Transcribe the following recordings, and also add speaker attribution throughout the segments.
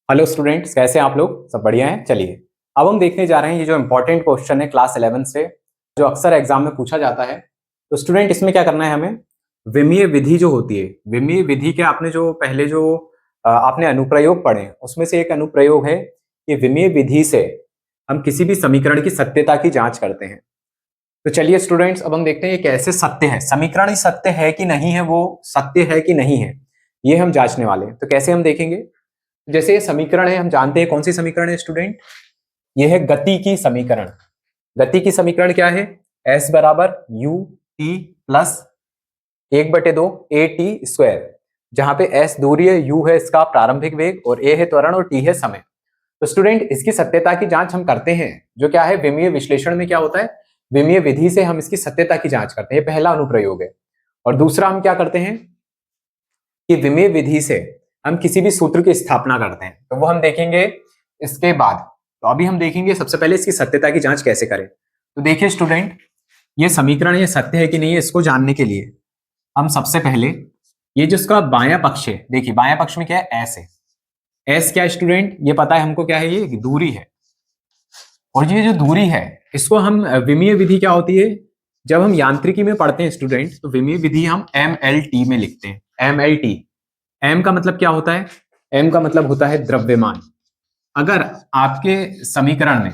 Speaker 1: Hello students, कैसे हैं आप लोग? सब बढ़िया हैं। चलिए अब हम देखने जा रहे हैं ये जो इम्पोर्टेंट क्वेश्चन है क्लास 11 से, जो अक्सर एग्जाम में पूछा जाता है। तो स्टूडेंट इसमें क्या करना है हमें, विमीय विधि जो होती है, विमीय विधि के आपने जो पहले जो आपने अनुप्रयोग पढ़े उसमें से एक अनुप्रयोग है कि विमीय विधि से हम किसी भी समीकरण की सत्यता की जांच करते हैं। तो चलिए स्टूडेंट्स, अब हम देखते हैं ये कैसे सत्य है, समीकरण ही सत्य है कि नहीं है, वो सत्य है कि नहीं है, ये हम जांचने वाले हैं। तो कैसे हम देखेंगे, जैसे ये समीकरण है, हम जानते हैं कौन सी समीकरण है स्टूडेंट, ये है गति की समीकरण। गति की समीकरण क्या है, s बराबर U T plus 1/2 A T square, जहां पे s दूरी है, u है इसका प्रारंभिक वेग, और a है त्वरण और t है समय। तो स्टूडेंट इसकी सत्यता की जांच हम करते हैं, जो क्या है विमीय विश्लेषण में क्या होता है, विमीय विधि से हम इसकी सत्यता की जांच करते हैं। ये पहला अनुप्रयोग है। और दूसरा हम क्या करते हैं कि विमीय विधि से हम किसी भी सूत्र की स्थापना करते हैं, तो वो हम देखेंगे इसके बाद। तो अभी हम देखेंगे सबसे पहले इसकी सत्यता की जांच कैसे करें। तो देखिए स्टूडेंट, ये समीकरण ये सत्य है कि नहीं है, इसको जानने के लिए हम सबसे पहले ये जो इसका बायां पक्ष है, देखिए बायां पक्ष में क्या है, एस है। एस क्या है स्टूडेंट, ये पता है हमको, क्या है, ये दूरी है। और ये जो दूरी है इसको हम विमीय विधि क्या होती है, जब हम यांत्रिकी में पढ़ते हैं स्टूडेंट, तो विमीय विधि हम MLT में लिखते हैं। MLT, एम का मतलब क्या होता है, एम का मतलब होता है द्रव्यमान। अगर आपके समीकरण में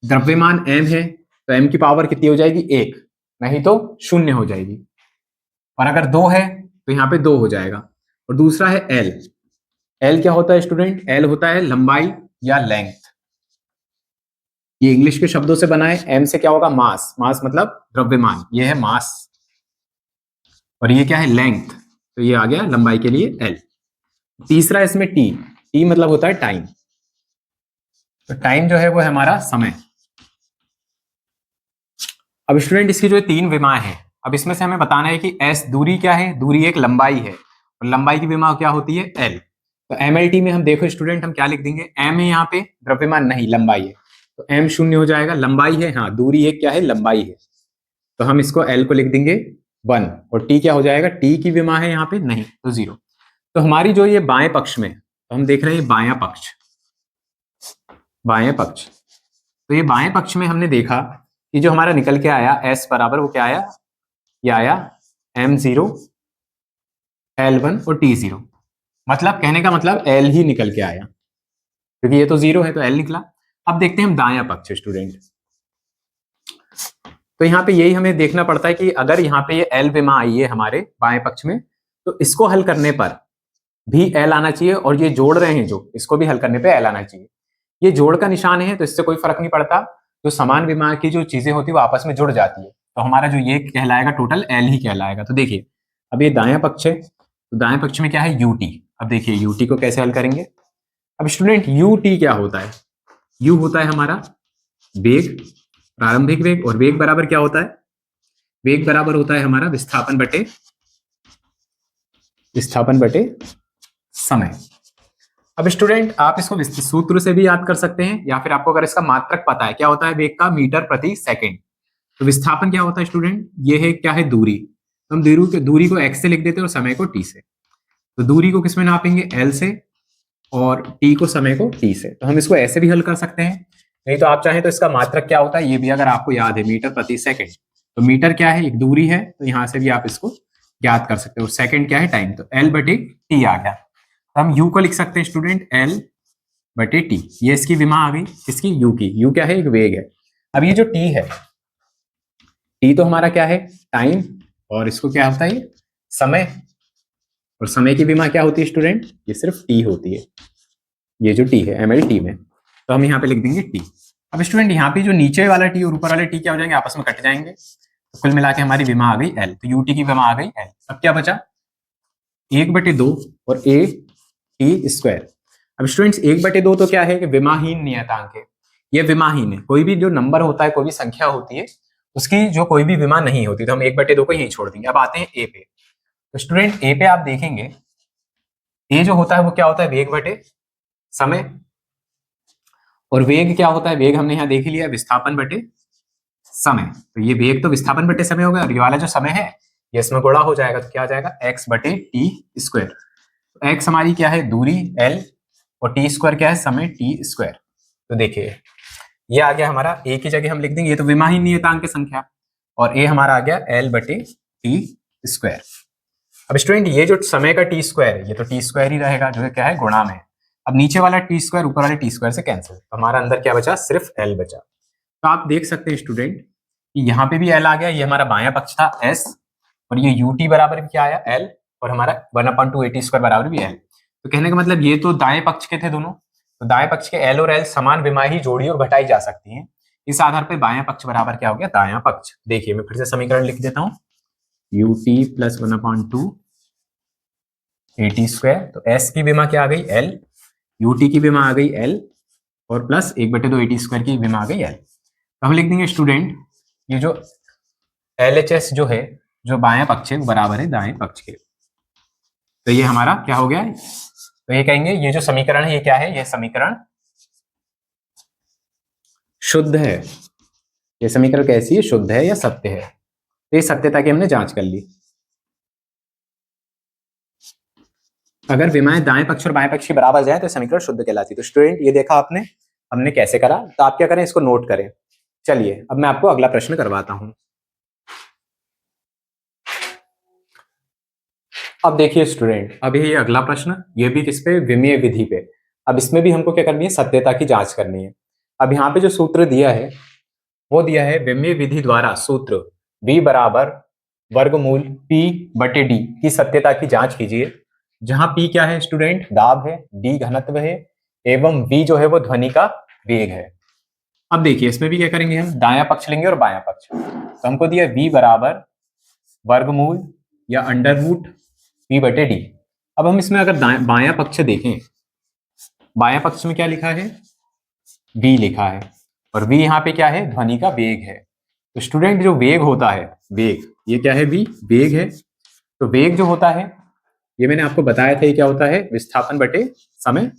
Speaker 1: द्रव्यमान एम है तो एम की पावर कितनी हो जाएगी, 1, नहीं तो 0 हो जाएगी। और अगर 2 है तो यहाँ पे 2 हो जाएगा। और दूसरा है एल। एल क्या होता है स्टूडेंट, एल होता है लंबाई या लेंथ। ये इंग्लिश के शब्दों से बना है। एम से क्या होगा, मास, मास मतलब द्रव्यमान, ये है मास। और ये क्या है, लेंथ, तो ये आ गया लंबाई के लिए एल। तीसरा इसमें टी, टी मतलब होता है टाइम। तो टाइम जो है वो है हमारा समय। अब स्टूडेंट इसकी जो 3 विमाएं हैं, अब इसमें से हमें बताना है कि एस दूरी क्या है, दूरी एक लंबाई है, और लंबाई की विमा क्या होती है, एल। तो MLT में हम देखो स्टूडेंट, हम क्या लिख देंगे, एम है यहाँ पे, द्रव्यमान नहीं लंबाई है, तो एम 0 हो जाएगा। लंबाई है, हाँ दूरी एक क्या है, लंबाई है, तो हम इसको एल को लिख देंगे 1। और टी क्या हो जाएगा, टी की विमा है यहाँ पे नहीं, तो 0। तो हमारी जो ये बाएं पक्ष में, तो हम देख रहे हैं बायां पक्ष, बाएं पक्ष। तो ये बाएं पक्ष में हमने देखा कि जो हमारा निकल के आया एस बराबर, वो क्या आया, ये आया M0 L1 और T0। मतलब कहने का मतलब L ही निकल के आया, क्योंकि ये तो 0 है तो L निकला। अब देखते हैं हम दायां पक्ष स्टूडेंट। तो यहाँ पे यही हमें देखना पड़ता है कि अगर यहाँ पे ये L विमा आई है हमारे बाएं पक्ष में, तो इसको हल करने पर भी L आना चाहिए, और ये जोड़ रहे हैं जो, इसको भी हल करने पे L आना चाहिए। ये जोड़ का निशान है तो इससे कोई फर्क नहीं पड़ता, जो समान विमा की जो चीजें होती है वो आपस में जुड़ जाती है, तो हमारा जो ये कहलाएगा टोटल L ही कहलाएगा। तो देखिए अब ये दायां पक्ष है, तो दाएं पक्ष में क्या है, UT। अब देखिए UT को कैसे हल करेंगे। अब स्टूडेंट UT क्या होता है, U होता है हमारा वेग, प्रारंभिक वेग, और वेग बराबर क्या होता है, वेग बराबर होता है हमारा विस्थापन बटे समय। अब स्टूडेंट आप इसको सूत्र से भी याद कर सकते हैं, या फिर आपको अगर इसका मात्रक पता है क्या होता है वेग का, मीटर प्रति सेकंड। तो विस्थापन क्या होता है स्टूडेंट, ये है क्या है, दूरी। तो हम दूरी को x से लिख देते हैं और समय को t से। तो दूरी को किसमें नापेंगे, l से, और t को, समय को t से। तो हम इसको ऐसे भी हल कर सकते हैं, नहीं तो आप चाहें तो इसका मात्रक क्या होता है ये भी अगर आपको याद है, मीटर प्रति सेकंड। तो मीटर क्या है, एक दूरी है, तो यहां से भी आप इसको याद कर सकते हो। सेकंड क्या है, टाइम, तो L/T आ गया। हम U को लिख सकते हैं स्टूडेंट L/T। ये इसकी विमा आ गई, इसकी U की। U क्या है, एक वेग है। अब ये जो T है, T तो हमारा क्या है, टाइम, और इसको क्या होता है, ये समय। और समय की विमा क्या होती है स्टूडेंट, ये सिर्फ T होती है, ये जो T है MLT में। तो हम यहाँ पे लिख देंगे T। अब स्टूडेंट यहाँ पे जो नीचे वाला T और ऊपर वाले T क्या हो जाएंगे, आपस में कट जाएंगे, तो कुल मिला के हमारी विमा आ गई L। तो UT की विमा आ गई L। अब क्या बचा, 1/2 और AT²। अब स्टूडेंट्स 1/2 तो क्या है कि विमाहीन नियतांक है, ये विमाहीन है। कोई भी जो नंबर होता है, कोई भी संख्या होती है, उसकी जो कोई भी विमा नहीं होती, तो हम 1/2 को यही छोड़ देंगे। अब आते हैं ए पे। तो स्टूडेंट ए पे आप देखेंगे, ए जो होता है वो क्या होता है, वेग बटे समय। और वेग क्या होता है, वेग हमने यहाँ देख लिया, विस्थापन बटे समय। तो ये वेग तो विस्थापन बटे समय होगा, और ये वाला जो समय है ये इसमें गुणा हो जाएगा, तो क्या आ जाएगा, x/t²। एक्स हमारी क्या है, दूरी L, और टी स्क्वायर क्या है, समय टी स्क्वायर। तो देखिए ये आ गया हमारा, ए की जगह हम लिख देंगे, ये तो विमा ही नियतांक की संख्या, और ए हमारा आ गया एल बटे टी स्क्वायर। अब स्टूडेंट ये जो समय का टी स्क्वायर है, ये तो टी स्क्वायर ही रहेगा, जो है क्या है, गुणा में। अब नीचे वाला टी स्क्वायर ऊपर वाले टी स्क्वायर से कैंसिल, तो हमारा अंदर क्या बचा, सिर्फ एल बचा। तो आप देख सकते हैं स्टूडेंट कि यहाँ पे भी एल आ गया, ये हमारा बायां पक्ष था एस, और ये यू टी बराबर भी क्या आया, एल, और हमारा 1/2 ए टी स्क्वायर बराबर भी एल। तो कहने का मतलब ये तो दाएं पक्ष के थे दोनों, तो दाएं पक्ष के एल और एल समान विमाही जोड़ी और घटाई जा सकती हैं। इस आधार पर बायां पक्ष बराबर क्या हो गया, दायां पक्ष। देखिए मैं फिर से समीकरण लिख देता हूँ, U T plus 1/2 A T square, तो एस की विमा क्या आ गई, एल, यू टी की विमा आ गई एल, और प्लस 1/2 ए टी स्क्वायर की विमा आ गई एल। तो हम लिख देंगे स्टूडेंट ये जो एल एच एस जो है, जो बायां पक्ष है वो बराबर है दाएं पक्ष के। तो ये हमारा क्या हो गया, तो ये कहेंगे ये जो समीकरण है ये क्या है, ये समीकरण शुद्ध है। ये समीकरण कैसी है, शुद्ध है या सत्य है। तो ये सत्यता की हमने जांच कर ली। अगर विमाएं दाएं पक्ष और बाएं पक्ष के बराबर जाए तो समीकरण शुद्ध कहलाती है। तो स्टूडेंट ये देखा आपने, हमने कैसे करा, तो आप क्या करें, इसको नोट करें। चलिए अब मैं आपको अगला प्रश्न करवाता हूं। अब देखिए स्टूडेंट, अब ये अगला प्रश्न, ये भी किस पे, विमीय विधि पे। अब इसमें भी हमको क्या करनी है, सत्यता की जांच करनी है। अब यहाँ पे जो सूत्र दिया है वो दिया है, विमीय विधि द्वारा सूत्र v बराबर वर्गमूल p बटे d की सत्यता की जांच कीजिए। जहां p क्या है स्टूडेंट, दाब है, d घनत्व है, एवं v जो है वो ध्वनि का वेग है। अब देखिए इसमें भी क्या करेंगे, हम दायां पक्ष लेंगे और बायां पक्ष। तो हमको दिया v बराबर वर्गमूल या अंडर रूट p बटे d। अब हम इसमें अगर बायां पक्ष देखें, बायां पक्ष में क्या लिखा है, v लिखा है, और v यहाँ पे क्या है, ध्वनि का वेग है। तो स्टूडेंट जो वेग होता है, वेग, ये क्या है, v वेग है। तो वेग जो होता है, ये मैंने आपको बताया था, ये क्या होता है, विस्थापन बटे समय,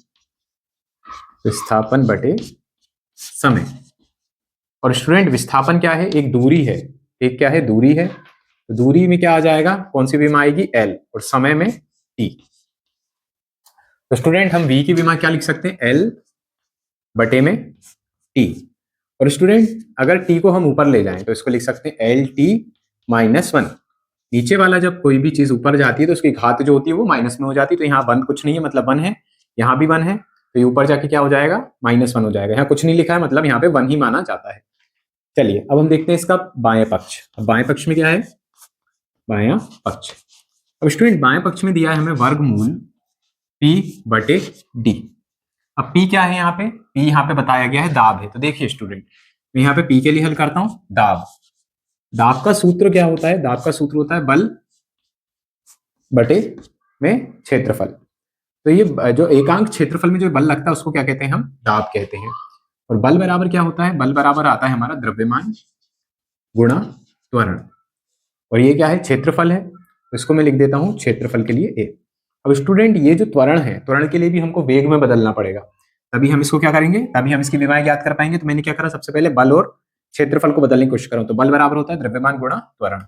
Speaker 1: विस्थापन बटे समय। और स्टूडेंट विस्थापन क्या है, एक दूरी है, एक क्या है, दूरी है। तो दूरी में क्या आ जाएगा, कौन सी विमा आएगी, l, और समय में t। तो स्टूडेंट हम v की विमा क्या लिख सकते हैं, l बटे में t। और स्टूडेंट अगर t को हम ऊपर ले जाएं तो इसको लिख सकते हैं lt माइनस 1। नीचे वाला जब कोई भी चीज ऊपर जाती है तो उसकी घात जो होती है वो माइनस में हो जाती है। तो यहाँ 1 कुछ नहीं है, मतलब 1 है, यहाँ भी 1 है, तो ये ऊपर जाके क्या हो जाएगा, -1 हो जाएगा। यहाँ कुछ नहीं लिखा है, मतलब यहाँ पे 1 ही माना जाता है। चलिए अब हम देखते हैं इसका बाएं पक्ष। अब बाएं पक्ष में क्या है, बायां पक्ष। अब स्टूडेंट बाएं पक्ष में दिया है हमें वर्गमूल p बटे d। अब p क्या है, यहाँ पे p यहाँ पे बताया गया है दाब है। तो देखिए स्टूडेंट मैं यहाँ पे p के लिए हल करता हूं, दाब। दाब का सूत्र क्या होता है, दाब का सूत्र होता है बल बटे में क्षेत्रफल। तो ये जो एकांक क्षेत्रफल में जो बल लगता है उसको क्या कहते हैं, हम दाब कहते हैं। और बल बराबर क्या होता है, बल बराबर आता है हमारा द्रव्यमान गुणा त्वरण, और ये क्या है, क्षेत्रफल है। तो इसको मैं लिख देता हूं क्षेत्रफल के लिए a। अब स्टूडेंट ये जो त्वरण है, त्वरण के लिए भी हमको वेग में बदलना पड़ेगा, तभी हम इसको क्या करेंगे, तभी हम इसकी विमाएं ज्ञात कर पाएंगे। तो मैंने क्या करा, सबसे पहले बल और क्षेत्रफल को बदलने की कोशिश करूं। तो बल बराबर होता है द्रव्यमान गुणा त्वरण,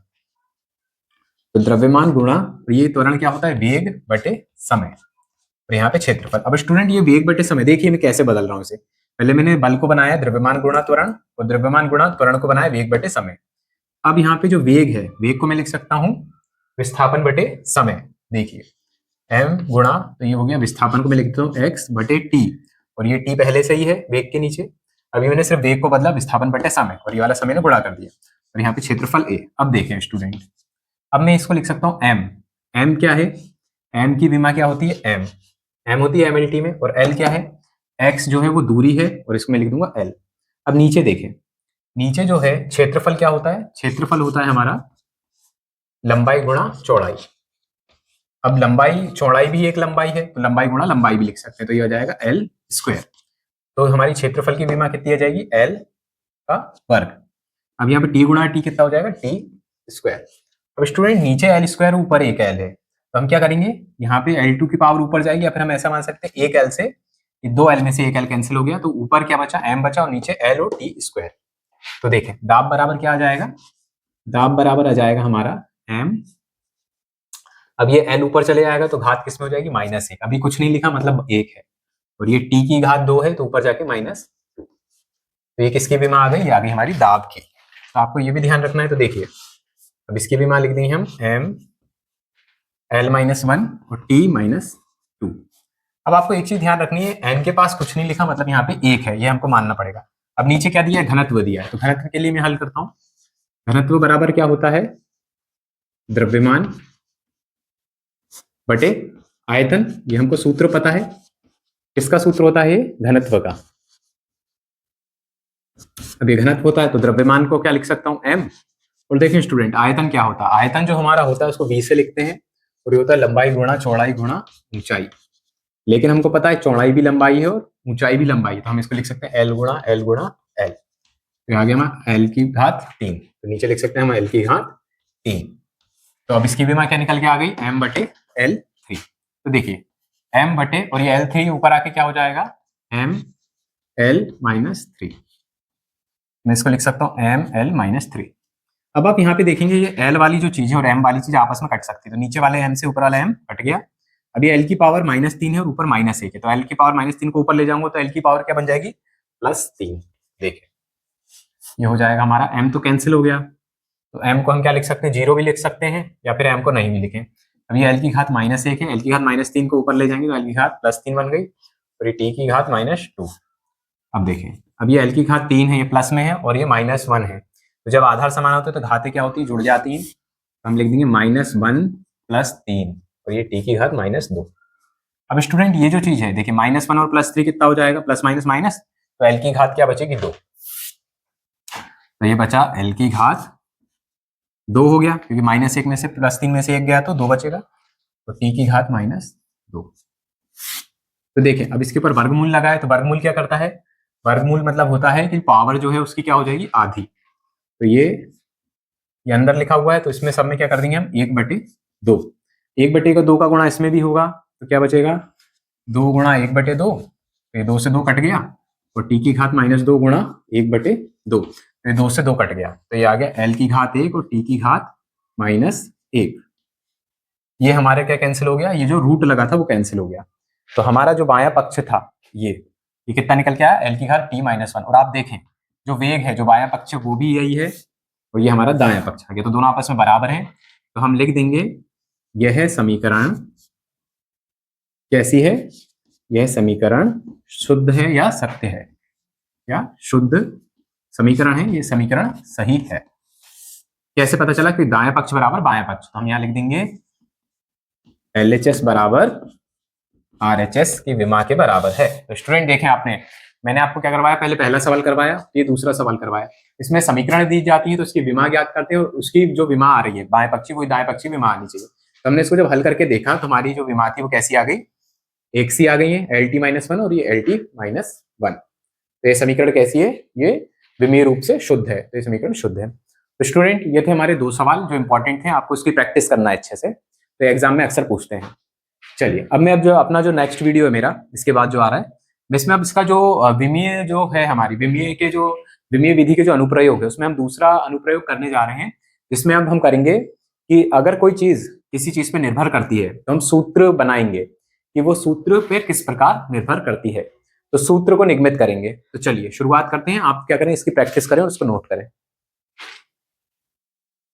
Speaker 1: तो द्रव्यमान गुणा, ये त्वरण क्या होता है, वेग बटे समय, और यहाँ पे क्षेत्रफल। अब स्टूडेंट ये वेग बटे समय, देखिए मैं कैसे बदल रहा हूँ इसे। पहले मैंने बल को बनाया द्रव्यमान गुणा त्वरण, और द्रव्यमान गुणा त्वरण को बनाया वेग बटे समय। अब यहाँ पे जो वेग है, वेग को मैं लिख सकता हूं विस्थापन बटे समय। देखिए m गुणा, तो ये हो गया विस्थापन को मैं लिखता हूँ x बटे t, और ये t पहले से ही है वेग के नीचे। अभी मैंने सिर्फ वेग को बदला विस्थापन बटे समय, और ये वाला समय ने गुणा कर दिया, और यहाँ पे क्षेत्रफल a। अब देखें स्टूडेंट, अब मैं इसको लिख सकता हूँ m। m क्या है, m की विमा क्या होती है, m होती है mlt में, और l क्या है, x जो है वो दूरी है, और इसको मैं लिख दूंगा l। अब नीचे देखें, नीचे जो है क्षेत्रफल क्या होता है, क्षेत्रफल होता है हमारा लंबाई गुणा चौड़ाई। अब लंबाई चौड़ाई भी एक लंबाई है, तो लंबाई गुणा लंबाई भी लिख सकते हैं, तो ये हो जाएगा l स्क्वायर। तो हमारी क्षेत्रफल की विमा कितनी आ जाएगी, l का वर्ग। अब यहाँ पे t गुणा t कितना हो जाएगा, t स्क्वायर। अब स्टूडेंट नीचे l स्क्वायर, ऊपर एक l है, तो हम क्या करेंगे, यहाँ पे l2 की पावर ऊपर जाएगी, या फिर हम ऐसा मान सकते हैं एक l से, दो l में से एक l कैंसिल हो गया, तो ऊपर क्या बचा, m बचा, और नीचे l और t स्क्वायर। तो देखें दाब बराबर क्या आ जाएगा, दाब बराबर आ जाएगा हमारा m। अब ये n ऊपर चले जाएगा तो घात किस में हो जाएगी, -1। अभी कुछ नहीं लिखा, मतलब 1 है, और ये t की घात 2 है तो ऊपर जाके -2। तो ये किसकी विमा आ गई? ये आ गई हमारी दाब की। तो आपको ये भी ध्यान रखना है। तो देखिए अब इसकी विमा लिख दी हम m l-1 और t-2। अब आपको एक चीज ध्यान रखनी है, n के पास कुछ नहीं लिखा मतलब यहाँ पे 1 है, ये हमको मानना पड़ेगा। अब नीचे क्या दिया है? घनत्व दिया है। तो घनत्व के लिए मैं हल करता हूं। घनत्व बराबर क्या होता है? द्रव्यमान बटे आयतन। ये हमको सूत्र पता है। किसका सूत्र होता है? घनत्व का। अब ये घनत्व होता है तो द्रव्यमान को क्या लिख सकता हूं? m। और देखिए स्टूडेंट, आयतन क्या होता है? आयतन जो हमारा होता है उसको v से लिखते हैं और ये होता है लंबाई गुणा चौड़ाई गुणा ऊंचाई। लेकिन हमको पता है चौड़ाई भी लंबाई है और ऊंचाई भी लंबाई है, तो हम इसको लिख सकते हैं l गुणा l गुणा l। तो आगे हम l की घात 3, तो नीचे लिख सकते हैं हम l की घात 3। तो अब इसकी विमा क्या निकल के आ गई? m बटे l3। तो देखिए m बटे और ये l3 ऊपर आके क्या हो जाएगा? m l-3। मैं इसको लिख सकता हूँ m l-3। अब आप यहाँ पे देखेंगे ये l वाली जो चीज है और m वाली चीज आपस में कट सकती है, तो नीचे वाले m से ऊपर वाला m कट गया। अब ये l की पावर -3 है और ऊपर -1 है, तो l की पावर -3 को ऊपर ले जाऊंगा तो l की पावर क्या बन जाएगी? +3। देखिए ये हो जाएगा हमारा, m तो कैंसिल हो गया, तो m को हम क्या लिख सकते हैं? 0 भी लिख सकते हैं या फिर m को नहीं भी लिखें। अब ये l की घात -1 है, l की घात -3 को ऊपर ले जाएंगे तो l की घात +3 बन गई और ये t की घात -2। अब देखें, अब ये l की घात 3 है, ये प्लस में है और ये -1 है, तो जब आधार समान होते हैं तो घातें क्या होती है? जुड़ जाती हैं। तो हम लिख देंगे -1 + 3 और ये t की घात -2। अब स्टूडेंट ये जो चीज है देखिए -1 और +3 कितना हो जाएगा? प्लस माइनस माइनस, तो l की घात क्या बचेगी? 2। तो ये बचा l की घात 2 हो गया, क्योंकि -1 में से +3 में से 1 गया तो 2 बचेगा, तो t की घात -2। तो देखिए अब इसके ऊपर वर्गमूल लगाए तो वर्गमूल क्या करता है? वर्गमूल मतलब होता है कि पावर जो है उसकी क्या हो जाएगी? आधी। तो ये अंदर लिखा हुआ है तो इसमें सब में क्या कर देंगे हम? 1/2। 1/2 का गुणा इसमें भी होगा तो क्या बचेगा? 2 गुणा 1/2, तो ये 2 से 2 कट गया और t की घात -2 गुणा 1/2, तो ये 2 से 2 कट गया, तो ये आ गया l की घात 1 और t की घात -1। ये हमारे क्या कैंसिल हो गया? ये जो रूट लगा था वो कैंसिल हो गया। तो हमारा जो बायां पक्ष था ये कितना निकल के आया? l की घात t-1। और आप देखें जो वेग है, जो बायां पक्ष वो भी यही है और ये हमारा दायां पक्ष आ गया, तो दोनों आपस में बराबर हैं। तो हम लिख देंगे यह समीकरण कैसी है? यह समीकरण शुद्ध है या सत्य है? या शुद्ध समीकरण है, ये समीकरण सही है। कैसे पता चला कि दायां पक्ष बराबर बायां पक्ष? तो हम यहां लिख देंगे LHS बराबर RHS की विमा के बराबर है। तो स्टूडेंट देखें, आपने मैंने आपको क्या करवाया? पहले पहला सवाल करवाया, ये दूसरा सवाल करवाया। इसमें समीकरण दी जाती है तो उसकी विमा ज्ञात करते हैं और उसकी जो विमा आ रही है बाएं पक्षी, वही दाएं पक्षी विमा आनी चाहिए। तो हमने इसको जब हल करके देखा तो हमारी जो विमा थी वो कैसी आ गई? एक सी आ गई है, LT-1 और ये LT-1। तो ये समीकरण कैसी है? ये विमीय रूप से शुद्ध है, तो ये समीकरण शुद्ध है। तो स्टूडेंट ये थे हमारे 2 सवाल जो इंपॉर्टेंट थे, आपको इसकी प्रैक्टिस करना है अच्छे से, तो एग्जाम में अक्सर पूछते हैं। चलिए अब मैं जो अपना जो नेक्स्ट वीडियो है मेरा इसके बाद जो आ रहा है, इसमें अब इसका जो विमीय जो है, हमारी विमीय विधि के जो अनुप्रयोग है उसमें हम दूसरा अनुप्रयोग करने जा रहे हैं, जिसमें अब हम करेंगे कि अगर कोई चीज किसी चीज पे निर्भर करती है तो हम सूत्र बनाएंगे कि वो सूत्र पे किस प्रकार निर्भर करती है, तो सूत्र को निगमित करेंगे। तो चलिए शुरुआत करते हैं। आप क्या करें? इसकी प्रैक्टिस करें और उसको नोट करें।